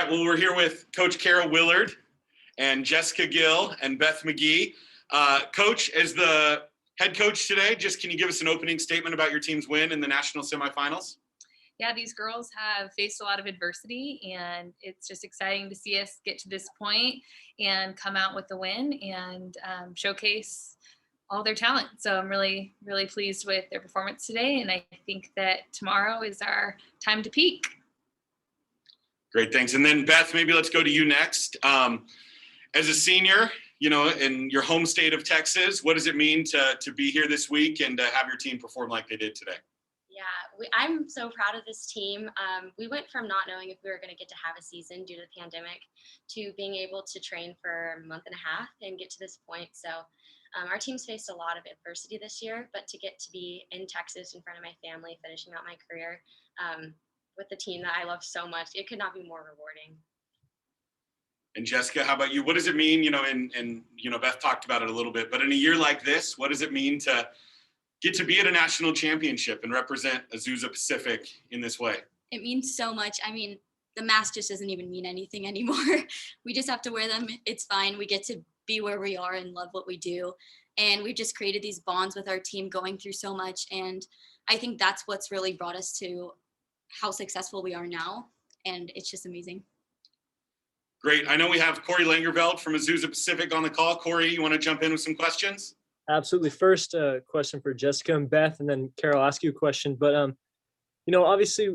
right, well, we're here with Coach Kara Willard and Jessica Gill and Beth Magee. Coach, as the head coach today, just can you give us an opening statement about your team's win in the national semifinals? Yeah, these girls have faced a lot of adversity, and it's just exciting to see us get to this point and come out with the win and showcase all their talent. So I'm really, really pleased with their performance today, and I think that tomorrow is our time to peak. Great, thanks. And then Beth, maybe let's go to you next. As a senior, you know, in your home state of Texas, what does it mean to be here this week and to have your team perform like they did today? Yeah, I'm so proud of this team. We went from not knowing if we were going to get to have a season due to the pandemic to being able to train for a month and a half and get to this point. So our team's faced a lot of adversity this year, but to get to be in Texas in front of my family, finishing out my career with the team that I love so much, it could not be more rewarding. And Jessica, how about you? What does it mean, and Beth talked about it a little bit, but in a year like this, what does it mean to get to be at a national championship and represent Azusa Pacific in this way? It means so much. I mean, the mask just doesn't even mean anything anymore. We just have to wear them. It's fine. We get to be where we are and love what we do. And we've just created these bonds with our team going through so much. And I think that's what's really brought us to how successful we are now. And it's just amazing. Great. I know we have Corey Langerveld from Azusa Pacific on the call. Corey, you want to jump in with some questions? Absolutely. First, question for Jessica and Beth, and then Carol, I'll ask you a question. But, obviously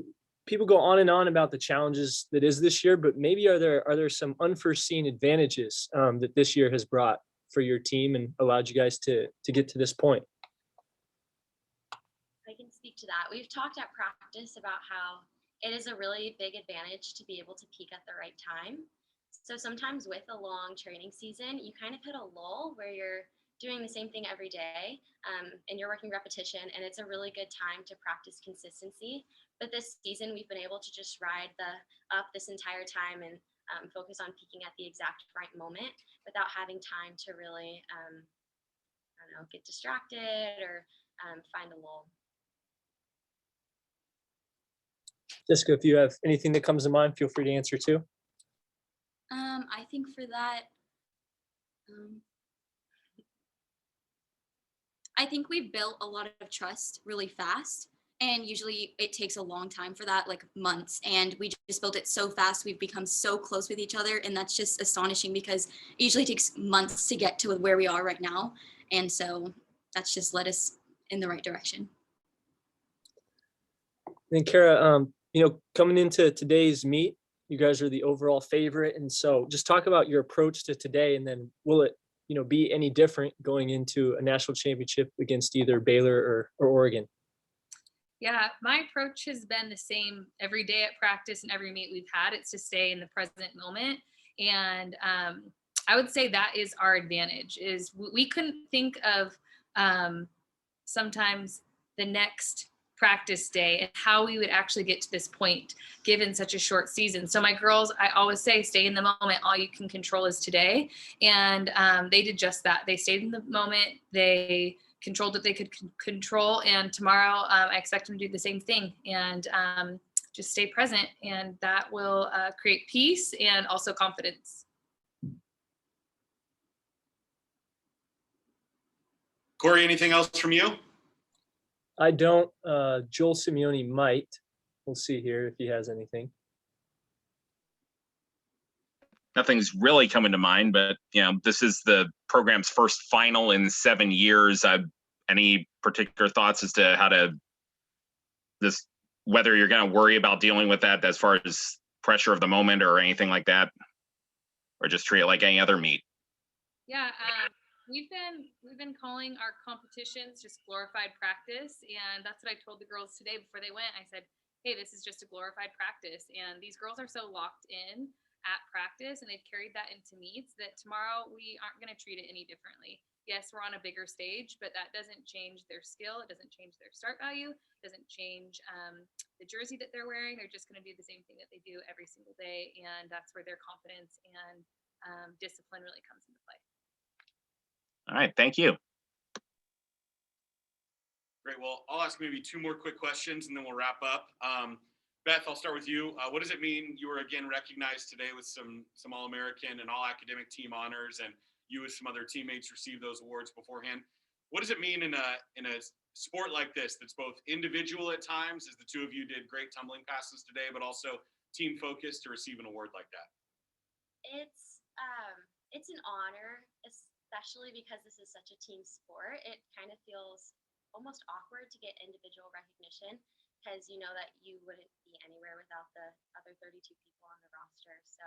people go on and on about the challenges that is this year, but maybe are there some unforeseen advantages that this year has brought for your team and allowed you guys to get to this point? I can speak to that. We've talked at practice about how it is a really big advantage to be able to peak at the right time. So sometimes with a long training season, you kind of hit a lull where you're doing the same thing every day and you're working repetition, and it's a really good time to practice consistency. But this season we've been able to just ride the up this entire time and focus on peaking at the exact right moment without having time to really get distracted or find a lull. Jessica, if you have anything that comes to mind, feel free to answer too. I think for that, I think we've built a lot of trust really fast, and usually it takes a long time for that, like months, and we just built it so fast. We've become so close with each other, and that's just astonishing because it usually takes months to get to where we are right now, and so that's just led us in the right direction. And Kara, coming into today's meet, you guys are the overall favorite, and so just talk about your approach to today, and then will it be any different going into a national championship against either Baylor or Oregon? Yeah, my approach has been the same every day at practice and every meet we've had. It's to stay in the present moment. And I would say that is our advantage, is we couldn't think of sometimes the next practice day and how we would actually get to this point given such a short season. So my girls, I always say, stay in the moment. All you can control is today. And they did just that. They stayed in the moment. They controlled what they could control. And tomorrow I expect them to do the same thing and just stay present. And that will create peace and also confidence. Corey, anything else from you? I don't. Joel Simeone might. We'll see here if he has anything. Nothing's really coming to mind, but this is the program's first final in 7 years. Any particular thoughts as to how to whether you're going to worry about dealing with that as far as pressure of the moment or anything like that, or just treat it like any other meet? Yeah. We've been calling our competitions just glorified practice, and that's what I told the girls today before they went. I said, hey, this is just a glorified practice, and these girls are so locked in at practice, and they've carried that into meets that tomorrow we aren't going to treat it any differently. Yes, we're on a bigger stage, but that doesn't change their skill. It doesn't change their start value. It doesn't change the jersey that they're wearing. They're just going to do the same thing that they do every single day, and that's where their confidence and discipline really comes into play. All right, thank you. Great. Well, I'll ask maybe two more quick questions and then we'll wrap up. Beth, I'll start with you. What does it mean you were again recognized today with some All-American and All-Academic team honors, and you with some other teammates received those awards beforehand? What does it mean in a sport like this that's both individual at times, as the two of you did great tumbling passes today, but also team focused to receive an award like that? It's an honor, especially because this is such a team sport. It kind of feels almost awkward to get individual recognition because you know that you wouldn't be anywhere without the other 32 people on the roster. So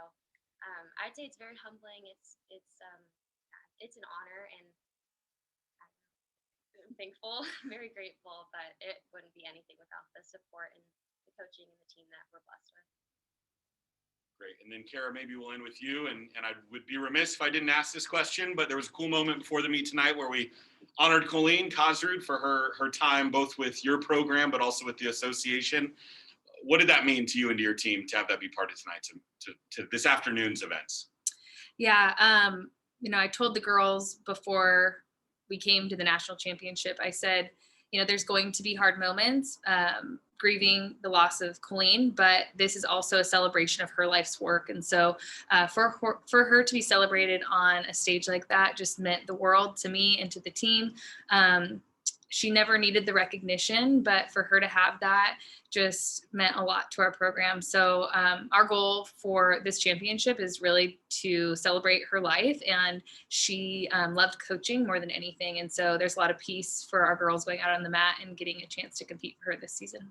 I'd say it's very humbling. It's an honor, and I'm thankful, very grateful, but it wouldn't be anything without the support and the coaching and the team that we're blessed with. Great. And then Kara, maybe we'll end with you. And I would be remiss if I didn't ask this question, but there was a cool moment before the meet tonight where we honored Colleen Kosrud for her time, both with your program, but also with the association. What did that mean to you and to your team to have that be part of tonight, to this afternoon's events? Yeah. I told the girls before we came to the national championship, I said, there's going to be hard moments, grieving the loss of Colleen, but this is also a celebration of her life's work. And so for her to be celebrated on a stage like that just meant the world to me and to the team. She never needed the recognition, but for her to have that just meant a lot to our program. So our goal for this championship is really to celebrate her life, and she loved coaching more than anything. And so there's a lot of peace for our girls going out on the mat and getting a chance to compete for her this season.